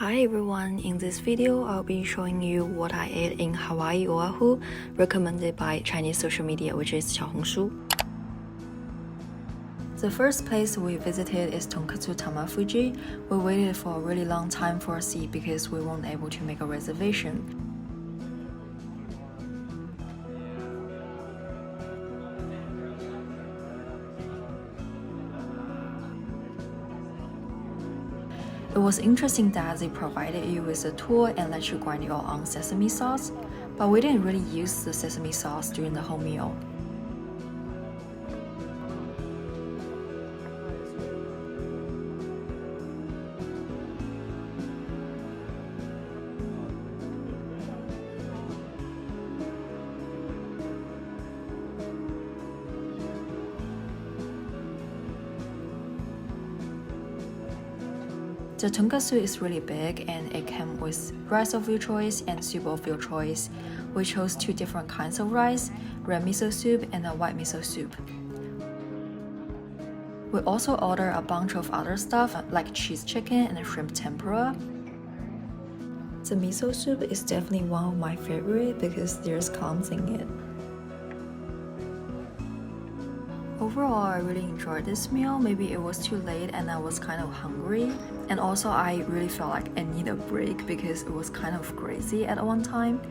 Hi everyone, in this video I'll be showing you what I ate in Hawaii Oahu, recommended by Chinese social media, which is 小红书. The first place we visited is Tonkatsu Tamafuji. We waited for a really long time for a seat because we weren't able to make a reservation. It was interesting that they provided you with a tour and let you grind your own sesame sauce, but we didn't really use the sesame sauce during the whole meal. The tonkatsu is really big and it came with rice of your choice and soup of your choice. We chose two different kinds of rice, red miso soup and a white miso soup. We also ordered a bunch of other stuff like cheese chicken and shrimp tempura. The miso soup is definitely one of my favorite because there's clams in it. Overall, I really enjoyed this meal. Maybe it was too late and I was kind of hungry. And also I really felt like I need a break because it was kind of crazy at one time.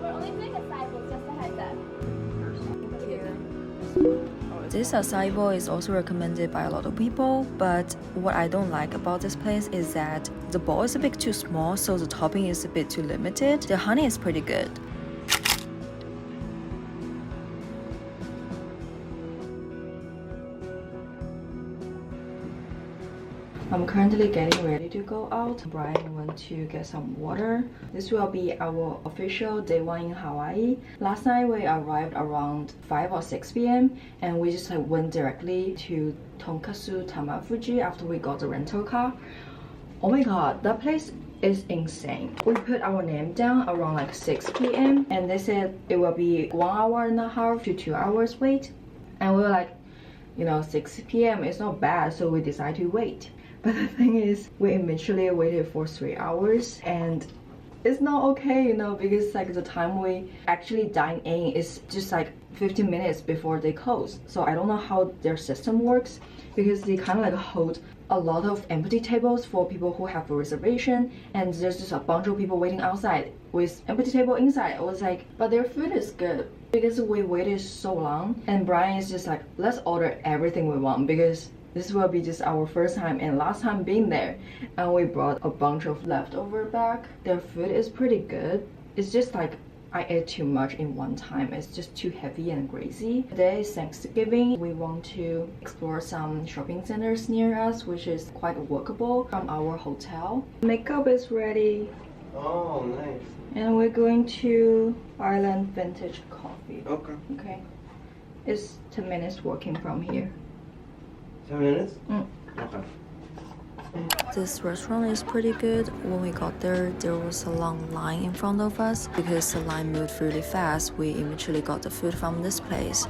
We're only doing acai bowl, just a heads up. This acai bowl is also recommended by a lot of people, but what I don't like about this place is that the bowl is a bit too small, so the topping is a bit too limited. The honey is pretty good. I'm currently getting ready to go out. Brian went to get some water. This will be our official day one in Hawaii. Last night we arrived around 5 or 6 p.m. and we just went directly to Tonkatsu Tamafuji after we got the rental car. Oh my god, that place is insane. We put our name down around like 6 p.m. and they said it will be 1 hour and a half to 2 hours wait. And we were like, 6 p.m. is not bad, so we decided to wait. But the thing is, we eventually waited for 3 hours and it's not okay, because like the time we actually dine in is just like 15 minutes before they close. So I don't know how their system works because they kind of like hold a lot of empty tables for people who have a reservation and there's just a bunch of people waiting outside with empty table inside. I was like, but their food is good because we waited so long and Brian is just like, let's order everything we want because this will be just our first time and last time being there, and we brought a bunch of leftover back. Their food is pretty good. It's just like I ate too much in one time. It's just too heavy and greasy. Today is Thanksgiving. We want to explore some shopping centers near us, which is quite walkable from our hotel. Makeup is ready. Oh, nice. And we're going to Island Vintage Coffee. Okay. It's 10 minutes walking from here. 10 minutes? Okay. This restaurant is pretty good. When we got there was a long line in front of us. Because the line moved really fast, we eventually got the food from this place.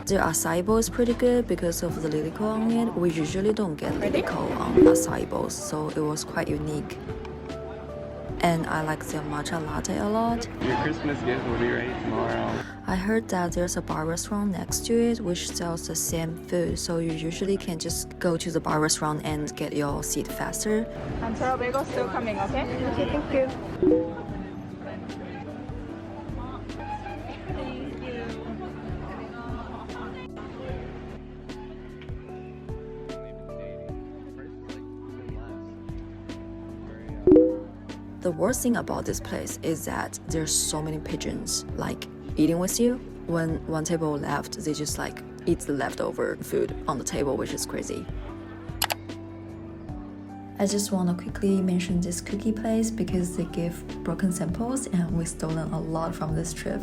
The acai bowl is pretty good because of the liliko on it. We usually don't get liliko on acai bowls, so it was quite unique. And I like their matcha latte a lot. Your Christmas gift will be ready tomorrow. I heard that there's a bar restaurant next to it which sells the same food, so you usually can just go to the bar restaurant and get your seat faster. And Taro Bagel's still coming, okay? Okay, thank you. The worst thing about this place is that there's so many pigeons, like, eating with you. When one table left, they just like eat the leftover food on the table, which is crazy. I just want to quickly mention this cookie place because they give broken samples and we stolen a lot from this trip.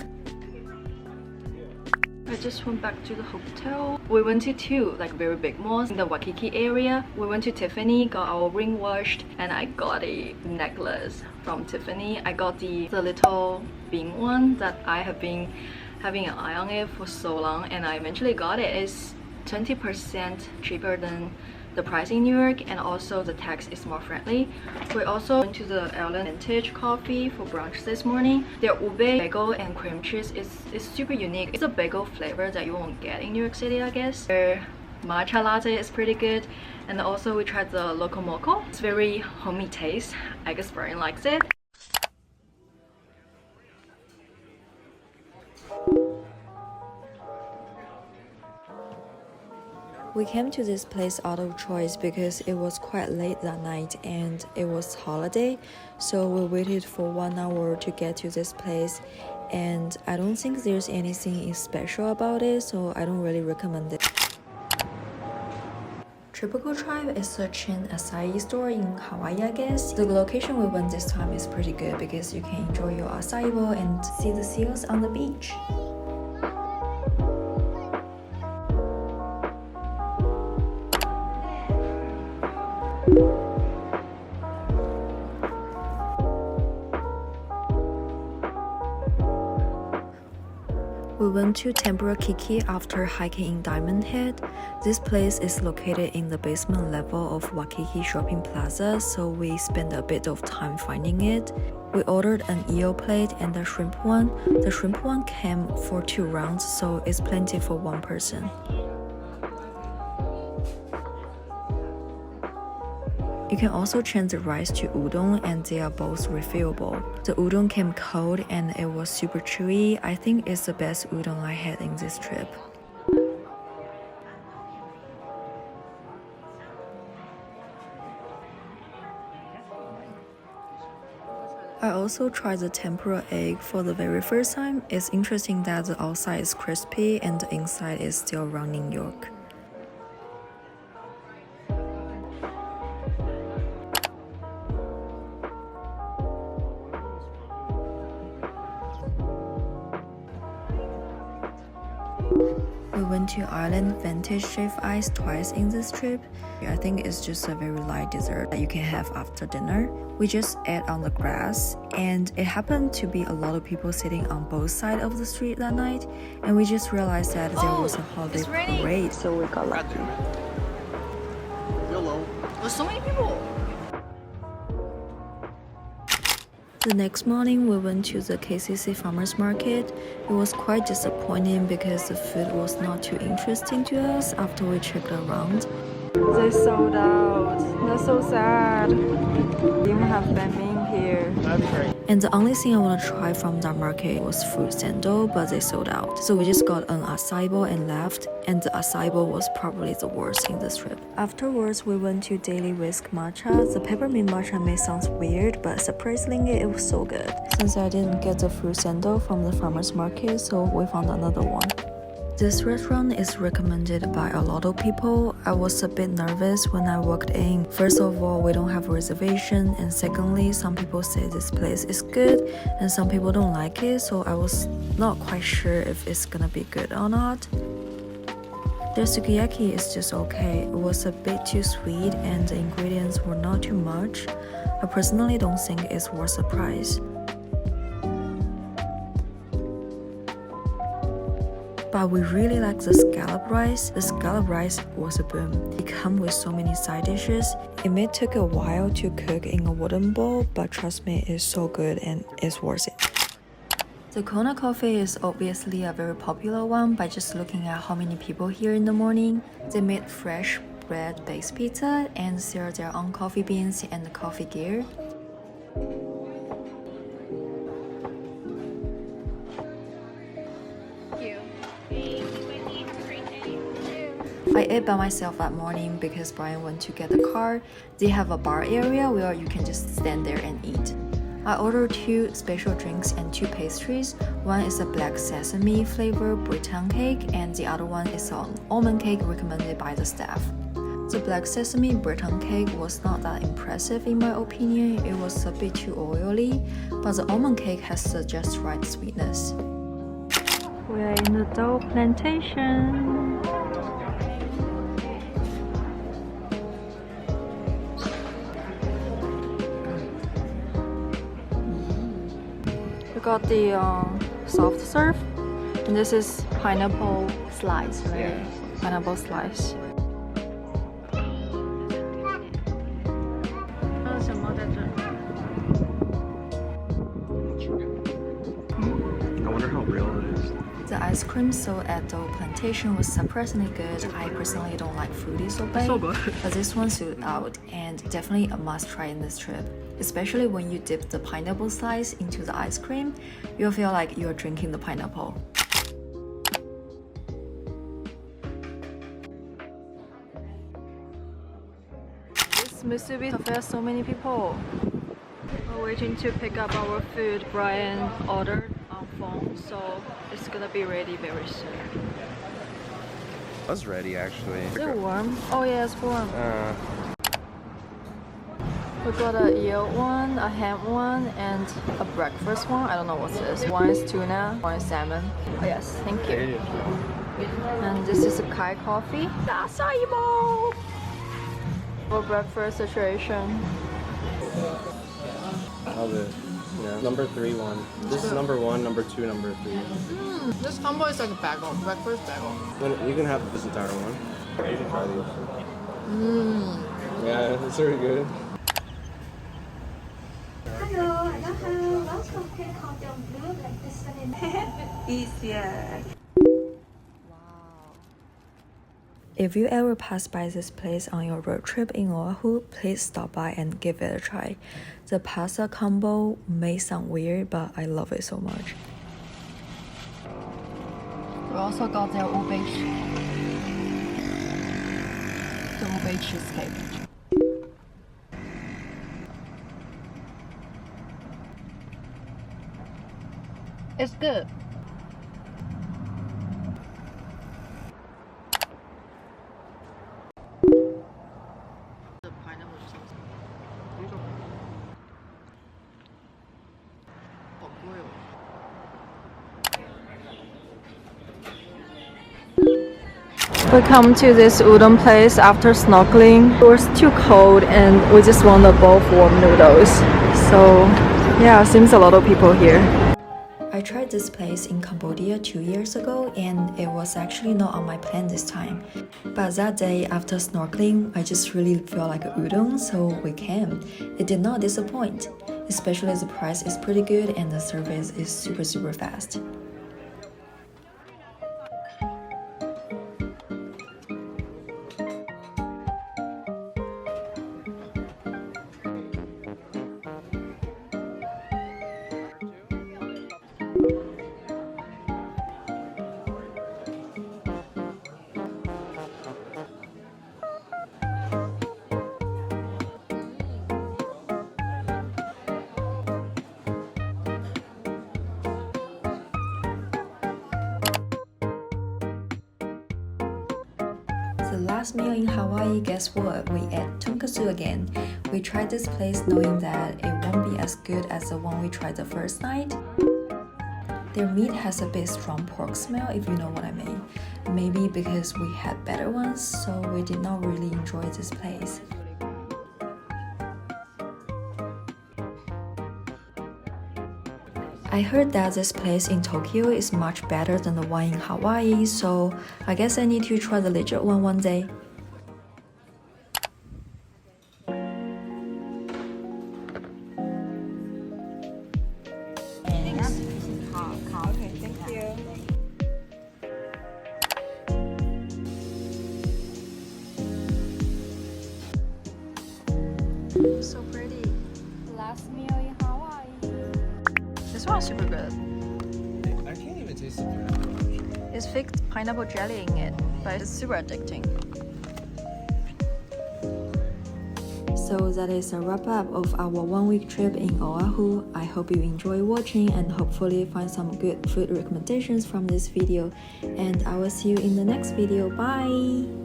I just went back to the hotel. We went to two very big malls in the Waikiki area. We went to Tiffany, got our ring washed, and I got a necklace from Tiffany. I got the little bean one that I have been having an eye on it for so long, and I eventually got it. It's 20% cheaper than the price in New York, and also the tax is more friendly. We also went to the Ellen Vintage Coffee for brunch this morning. Their ube bagel and cream cheese is super unique. It's a bagel flavor that you won't get in New York City, I guess. Their matcha latte is pretty good, and also we tried the local mocha. It's very homey taste. I guess Brian likes it. We came to this place out of choice because it was quite late that night and it was holiday, so we waited for 1 hour to get to this place, and I don't think there's anything special about it, so I don't really recommend it. Tropical Tribe is a chain acai store in Hawaii, I guess. The location we went this time is pretty good because you can enjoy your acai bowl and see the seals on the beach. We went to Tempura Kiki after hiking in Diamond Head. This place is located in the basement level of Waikiki Shopping Plaza, so we spent a bit of time finding it. We ordered an eel plate and the shrimp one. The shrimp one came for 2 rounds, so it's plenty for 1 person. You can also change the rice to udon, and they are both refillable. The udon came cold and it was super chewy. I think it's the best udon I had in this trip. I also tried the tempura egg for the very first time. It's interesting that the outside is crispy and the inside is still running yolk. We went to Island Vintage Shaved Ice twice in this trip. I think it's just a very light dessert that you can have after dinner. We just ate on the grass, and it happened to be a lot of people sitting on both sides of the street that night, and we just realized that there was a holiday parade, so we got lucky. Hello. There's so many people! The next morning, we went to the KCC Farmers Market. It was quite disappointing because the food was not too interesting to us after we checked around. They sold out. That's so sad. They even have banh here. That's great. And the only thing I want to try from that market was fruit sando, but they sold out. So we just got an acai bowl and left, and the acai bowl was probably the worst in this trip. Afterwards, we went to Daily Whisk Matcha. The peppermint matcha may sound weird, but surprisingly, it was so good. Since I didn't get the fruit sando from the farmer's market, so we found another one. This restaurant is recommended by a lot of people. I was a bit nervous when I walked in. First of all, we don't have a reservation, and secondly, some people say this place is good and some people don't like it, so I was not quite sure if it's gonna be good or not. Their sukiyaki is just okay. It was a bit too sweet and the ingredients were not too much. I personally don't think it's worth the price. But we really like the scallop rice. The scallop rice was a boom. It comes with so many side dishes. It may take a while to cook in a wooden bowl, but trust me, it's so good and it's worth it. The Kona coffee is obviously a very popular one by just looking at how many people here in the morning. They made fresh bread-based pizza and sell their own coffee beans and coffee gear. I ate by myself that morning because Brian went to get the car. They have a bar area where you can just stand there and eat. I ordered 2 special drinks and 2 pastries. One is a black sesame flavor Britain cake, and the other one is an almond cake recommended by the staff. The black sesame Britain cake was not that impressive in my opinion. It was a bit too oily, but the almond cake has the just right sweetness. We're in the dough plantation. We got the soft serve, and this is pineapple slice, right? Yeah. pineapple slice. I wonder how real it is. The ice cream sold at the plantation was surprisingly good. I personally don't like fruity sorbet, but this one stood out and definitely a must try in this trip. Especially when you dip the pineapple slice into the ice cream, you'll feel like you're drinking the pineapple. This Mitsubishi Cafe has so many people. We're waiting to pick up our food. Brian ordered on phone, so it's gonna be ready very soon. I was ready actually. Is it warm? Oh yeah, it's warm. We got a eel one, a ham one, and a breakfast one. I don't know what's this. One is tuna, one is salmon. Oh yes, thank you. And this is a Kai coffee. The acai bowl for breakfast situation. How's it? Yeah. Number 3 one. This is number 1, number 2, number 3. This combo is like a bagel, breakfast bagel. You can have this entire one. You can try these. Yeah, it's very good. If you ever pass by this place on your road trip in Oahu, please stop by and give it a try. The pasta combo may sound weird, but I love it so much. We also got their ube cheesecake. It's good. The pineapple sauce. We come to this udon place after snorkeling. It was too cold and we just wanted both warm noodles. So yeah, seems a lot of people here. I tried this place in Cambodia 2 years ago and it was actually not on my plan this time. But that day after snorkeling, I just really felt like a udon, so we came. It did not disappoint, especially the price is pretty good and the service is super fast. The last meal in Hawaii, guess what? We ate tonkatsu again. We tried this place knowing that it won't be as good as the one we tried the first night. Their meat has a bit strong pork smell, if you know what I mean. Maybe because we had better ones, so we did not really enjoy this place. I heard that this place in Tokyo is much better than the one in Hawaii, so I guess I need to try the legit one day. Okay, thank you. So pretty. Last meal in Hawaii. This one's super good. I can't even taste the pineapple. It's thick pineapple jelly in it, but it's super addicting. So that is a wrap up of our 1 week trip in Oahu. I hope you enjoy watching and hopefully find some good food recommendations from this video. And I will see you in the next video. Bye!